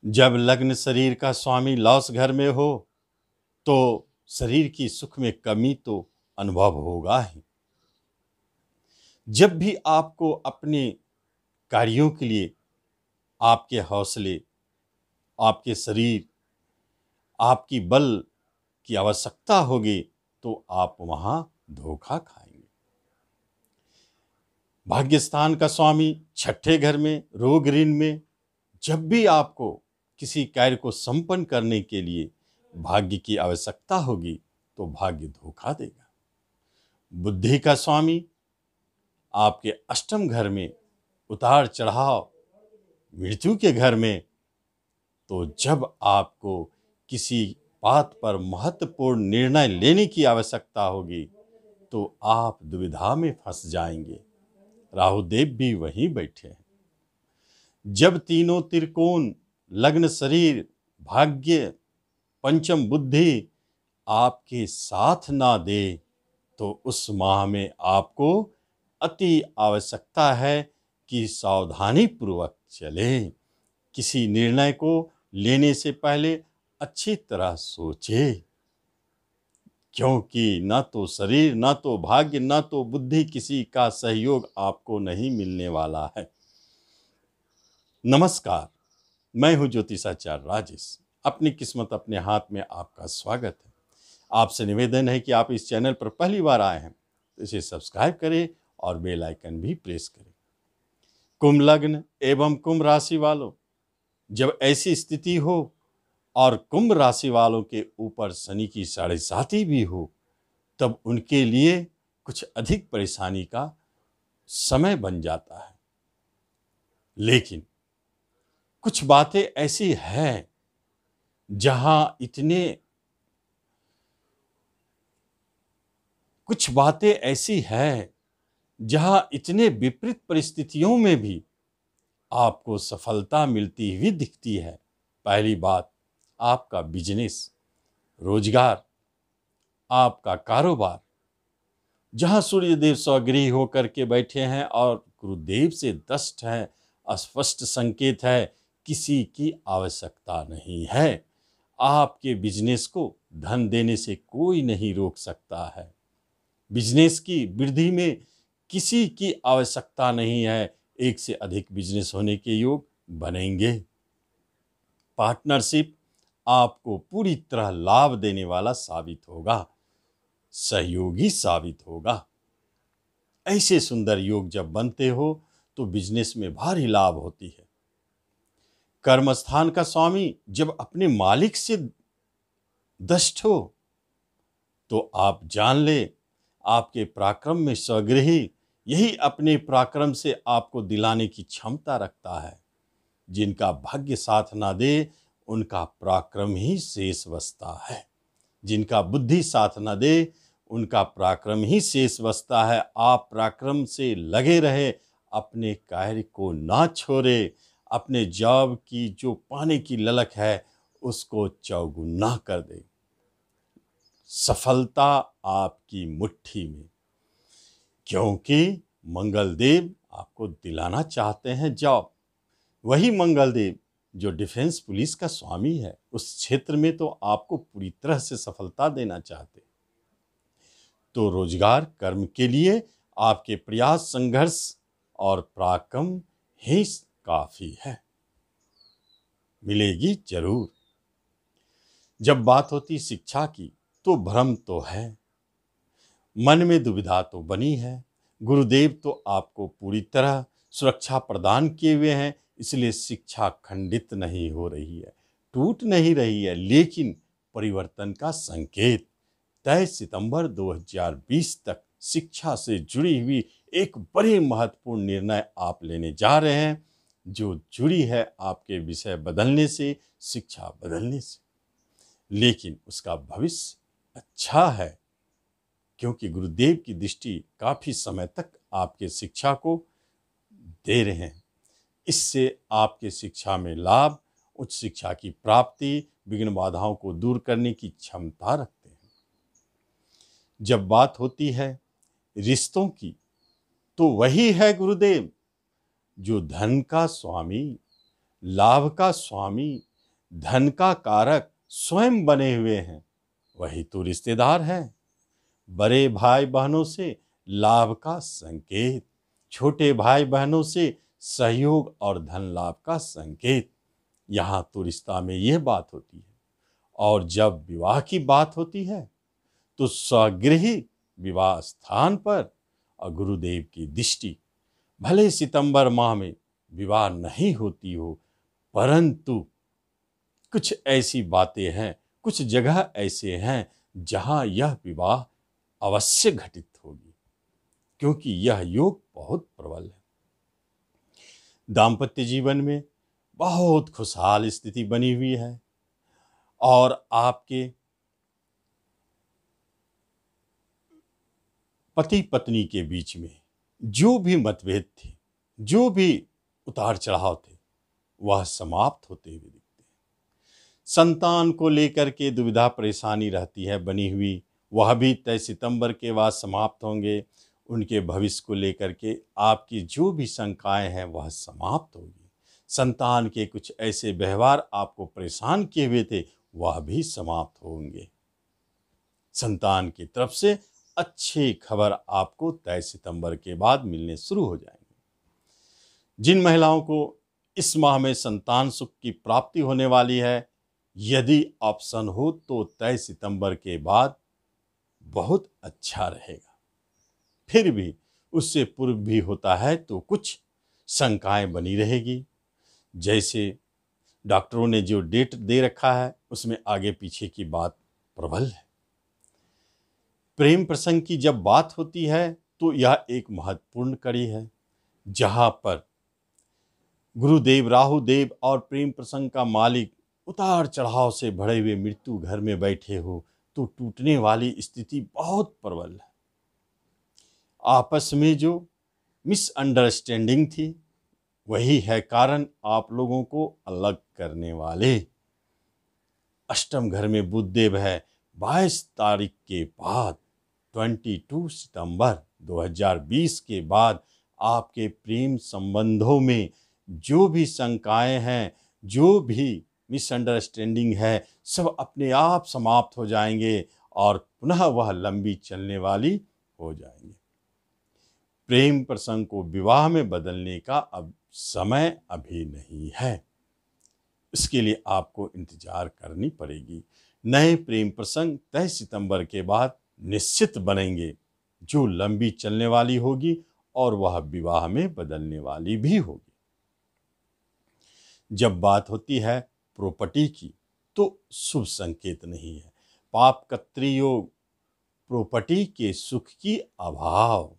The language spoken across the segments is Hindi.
जब लग्न शरीर का स्वामी लॉस घर में हो तो शरीर की सुख में कमी तो अनुभव होगा ही। जब भी आपको अपने कार्यों के लिए आपके हौसले, आपके शरीर, आपकी बल की आवश्यकता होगी तो आप वहां धोखा खाएंगे। भाग्यस्थान का स्वामी छठे घर में, रोग ऋण में, जब भी आपको किसी कार्य को संपन्न करने के लिए भाग्य की आवश्यकता होगी तो भाग्य धोखा देगा। बुद्धि का स्वामी आपके अष्टम घर में, उतार चढ़ाव, मृत्यु के घर में, तो जब आपको किसी बात पर महत्वपूर्ण निर्णय लेने की आवश्यकता होगी तो आप दुविधा में फंस जाएंगे। राहु देव भी वहीं बैठे हैं। जब तीनों त्रिकोण लग्न शरीर, भाग्य, पंचम बुद्धि आपके साथ ना दे तो उस माह में आपको अति आवश्यकता है कि सावधानी पूर्वक चले। किसी निर्णय को लेने से पहले अच्छी तरह सोचे, क्योंकि न तो शरीर, न तो भाग्य, न तो बुद्धि किसी का सहयोग आपको नहीं मिलने वाला है। नमस्कार, मैं हूं ज्योतिषाचार्य राजेश। अपनी किस्मत अपने हाथ में आपका स्वागत है। आपसे निवेदन है कि आप इस चैनल पर पहली बार आए हैं तो इसे सब्सक्राइब करें और बेल आइकन भी प्रेस करें। कुंभ लग्न एवं कुंभ राशि वालों, जब ऐसी स्थिति हो और कुंभ राशि वालों के ऊपर शनि की 7.5 भी हो तब उनके लिए कुछ अधिक परेशानी का समय बन जाता है। लेकिन कुछ बातें ऐसी हैं जहां इतने विपरीत परिस्थितियों में भी आपको सफलता मिलती हुई दिखती है। पहली बात, आपका बिजनेस, रोजगार, आपका कारोबार, जहां सूर्यदेव स्वगृही होकर के बैठे हैं और गुरुदेव से दष्ट है, अस्पष्ट संकेत है, किसी की आवश्यकता नहीं है। आपके बिजनेस को धन देने से कोई नहीं रोक सकता है। बिजनेस की वृद्धि में किसी की आवश्यकता नहीं है। एक से अधिक बिजनेस होने के योग बनेंगे। पार्टनरशिप आपको पूरी तरह लाभ देने वाला साबित होगा, सहयोगी साबित होगा। ऐसे सुंदर योग जब बनते हो तो बिजनेस में भारी लाभ होती है। कर्मस्थान का स्वामी जब अपने मालिक से दष्ट हो तो आप जान ले, आपके पराक्रम में स्वगृही यही अपने पराक्रम से आपको दिलाने की क्षमता रखता है। जिनका भाग्य साथ ना दे उनका पराक्रम ही शेष बचता है। जिनका बुद्धि साथ ना दे उनका पराक्रम ही शेष बचता है। आप पराक्रम से लगे रहे, अपने कार्य को ना छोड़े, अपने जॉब की जो पाने की ललक है उसको चौगुना कर दे। सफलता आपकी मुट्ठी में, क्योंकि मंगलदेव आपको दिलाना चाहते हैं जॉब। वही मंगलदेव जो डिफेंस पुलिस का स्वामी है, उस क्षेत्र में तो आपको पूरी तरह से सफलता देना चाहते। तो रोजगार कर्म के लिए आपके प्रयास, संघर्ष और पराक्रम ही काफी है। मिलेगी जरूर। जब बात होती शिक्षा की तो भ्रम तो है, मन में दुविधा तो बनी है। गुरुदेव तो आपको पूरी तरह सुरक्षा प्रदान किए हुए हैं, इसलिए शिक्षा खंडित नहीं हो रही है, टूट नहीं रही है। लेकिन परिवर्तन का संकेत 23 सितंबर 2020 तक शिक्षा से जुड़ी हुई एक बड़े महत्वपूर्ण निर्णय आप लेने जा रहे हैं, जो जुड़ी है आपके विषय बदलने से, शिक्षा बदलने से। लेकिन उसका भविष्य अच्छा है, क्योंकि गुरुदेव की दृष्टि काफी समय तक आपके शिक्षा को दे रहे हैं। इससे आपके शिक्षा में लाभ, उच्च शिक्षा की प्राप्ति, विघ्न बाधाओं को दूर करने की क्षमता रखते हैं। जब बात होती है रिश्तों की तो वही है गुरुदेव जो धन का स्वामी, लाभ का स्वामी, धन का कारक स्वयं बने हुए हैं, वही तो रिश्तेदार हैं। बड़े भाई बहनों से लाभ का संकेत, छोटे भाई बहनों से सहयोग और धन लाभ का संकेत। यहाँ तो रिश्ता में यह बात होती है। और जब विवाह की बात होती है तो स्वगृही विवाह स्थान पर और गुरुदेव की दृष्टि, भले सितंबर माह में विवाह नहीं होती हो, परंतु कुछ ऐसी बातें हैं, कुछ जगह ऐसे हैं जहां यह विवाह अवश्य घटित होगी, क्योंकि यह योग बहुत प्रबल है। दाम्पत्य जीवन में बहुत खुशहाल स्थिति बनी हुई है और आपके पति पत्नी के बीच में जो भी मतभेद थे, जो भी उतार चढ़ाव थे, वह समाप्त होते हुए दिखते हैं। संतान को लेकर के दुविधा परेशानी रहती है बनी हुई, वह भी तय सितंबर के बाद समाप्त होंगे। उनके भविष्य को लेकर के आपकी जो भी शंकाएं हैं वह समाप्त होगी। संतान के कुछ ऐसे व्यवहार आपको परेशान किए हुए थे, वह भी समाप्त होंगे। संतान की तरफ से अच्छी खबर आपको तय सितंबर के बाद मिलने शुरू हो जाएंगी। जिन महिलाओं को इस माह में संतान सुख की प्राप्ति होने वाली है, यदि ऑप्शन हो तो तय सितंबर के बाद बहुत अच्छा रहेगा। फिर भी उससे पूर्व भी होता है तो कुछ शंकाएं बनी रहेगी। जैसे डॉक्टरों ने जो डेट दे रखा है उसमें आगे पीछे की बात प्रबल है। प्रेम प्रसंग की जब बात होती है तो यह एक महत्वपूर्ण कड़ी है, जहां पर गुरुदेव राहु देव और प्रेम प्रसंग का मालिक उतार चढ़ाव से भरे हुए मृत्यु घर में बैठे हो तो टूटने वाली स्थिति बहुत प्रबल है। आपस में जो मिसअंडरस्टैंडिंग थी वही है कारण आप लोगों को अलग करने वाले। अष्टम घर में बुधदेव है। 22 तारीख के बाद 22 सितंबर 2020 के बाद आपके प्रेम संबंधों में जो भी शंकाएं हैं, जो भी मिसअंडरस्टैंडिंग है, सब अपने आप समाप्त हो जाएंगे और पुनः वह लंबी चलने वाली हो जाएंगे। प्रेम प्रसंग को विवाह में बदलने का अब समय अभी नहीं है, इसके लिए आपको इंतजार करनी पड़ेगी। नए प्रेम प्रसंग तय सितंबर के बाद निश्चित बनेंगे, जो लंबी चलने वाली होगी और वह विवाह में बदलने वाली भी होगी। जब बात होती है प्रॉपर्टी की तो शुभ संकेत नहीं है। पाप कत्री योग, प्रॉपर्टी के सुख की अभाव,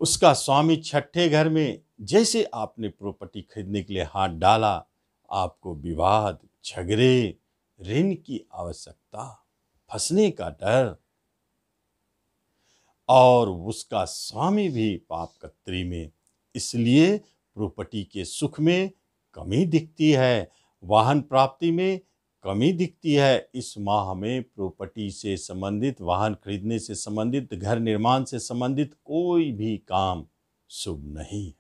उसका स्वामी छठे घर में, जैसे आपने प्रॉपर्टी खरीदने के लिए हाथ डाला, आपको विवाद, झगड़े, ऋण की आवश्यकता, फंसने का डर, और उसका स्वामी भी पाप कत्री में, इसलिए प्रॉपर्टी के सुख में कमी दिखती है, वाहन प्राप्ति में कमी दिखती है। इस माह में प्रॉपर्टी से संबंधित, वाहन खरीदने से संबंधित, घर निर्माण से संबंधित कोई भी काम शुभ नहीं है,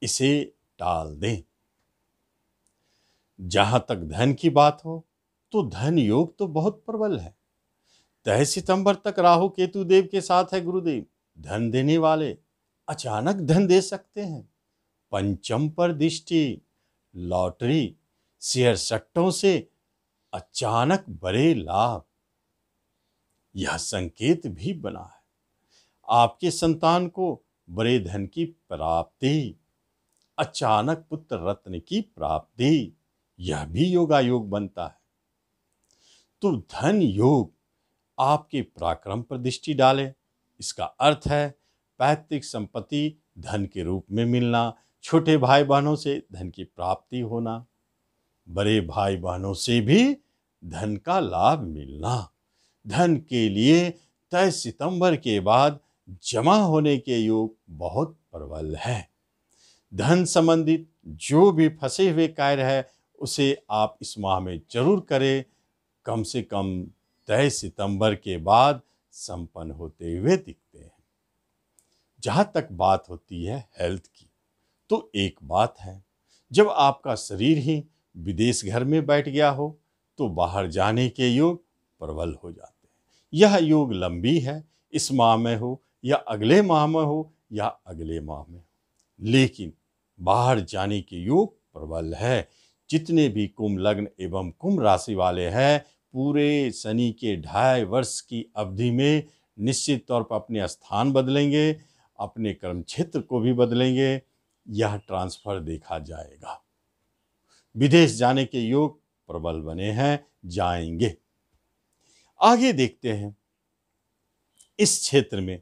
इसे टाल दें। जहां तक धन की बात हो तो धन योग तो बहुत प्रबल है। तय सितंबर तक राहु केतु देव के साथ है गुरुदेव, धन देने वाले, अचानक धन दे सकते हैं। पंचम पर दृष्टि, लॉटरी, शेयर सट्टों से अचानक बड़े लाभ, यह संकेत भी बना है। आपके संतान को बड़े धन की प्राप्ति, अचानक पुत्र रत्न की प्राप्ति, यह भी योगायोग बनता है। तो धन योग आपके पराक्रम पर दृष्टि डाले, इसका अर्थ है पैतृक संपत्ति धन के रूप में मिलना, छोटे भाई बहनों से धन की प्राप्ति होना, बड़े भाई बहनों से भी धन का लाभ मिलना। धन के लिए तय सितंबर के बाद जमा होने के योग बहुत प्रबल है। धन संबंधित जो भी फंसे हुए कार्य है उसे आप इस माह में जरूर करें, कम से कम तय सितंबर के बाद संपन्न होते हुए दिखते हैं। जहां तक बात होती है हेल्थ की, तो एक बात है, जब आपका शरीर ही विदेश घर में बैठ गया हो तो बाहर जाने के योग प्रबल हो जाते हैं। यह योग लंबी है, इस माह में हो या अगले माह में हो या अगले माह में हो, लेकिन बाहर जाने के योग प्रबल है। जितने भी कुंभ लग्न एवं कुंभ राशि वाले हैं, पूरे शनि के 2.5 वर्ष की अवधि में निश्चित तौर पर अपने स्थान बदलेंगे, अपने कर्म क्षेत्र को भी बदलेंगे। यह ट्रांसफर देखा जाएगा। विदेश जाने के योग प्रबल बने हैं, जाएंगे। आगे देखते हैं, इस क्षेत्र में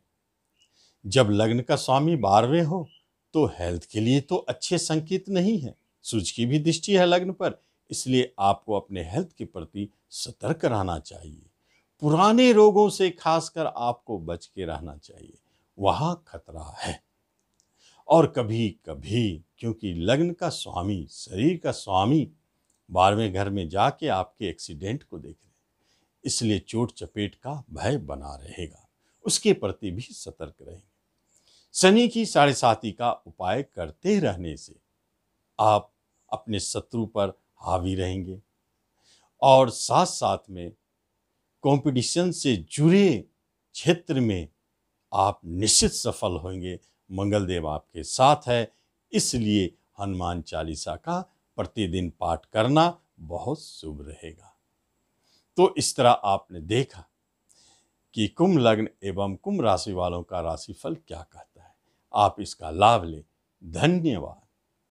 जब लग्न का स्वामी 12वें हो तो हेल्थ के लिए तो अच्छे संकेत नहीं है। सूर्य की भी दृष्टि है लग्न पर, इसलिए आपको अपने हेल्थ के प्रति सतर्क रहना चाहिए। पुराने रोगों से खासकर आपको बच के रहना चाहिए, वहां खतरा है। और कभी कभी क्योंकि लग्न का स्वामी, शरीर का स्वामी 12वें घर में जाके आपके एक्सीडेंट को देख रहे हैं, इसलिए चोट चपेट का भय बना रहेगा, उसके प्रति भी सतर्क रहेंगे। शनि की 7.5 का उपाय करते रहने से आप अपने शत्रु पर हावी रहेंगे और साथ साथ में कंपटीशन से जुड़े क्षेत्र में आप निश्चित सफल होंगे। मंगलदेव आपके साथ है, इसलिए हनुमान चालीसा का प्रतिदिन पाठ करना बहुत शुभ रहेगा। तो इस तरह आपने देखा कि कुंभ लग्न एवं कुंभ राशि वालों का राशिफल क्या कहता है। आप इसका लाभ लें। धन्यवाद।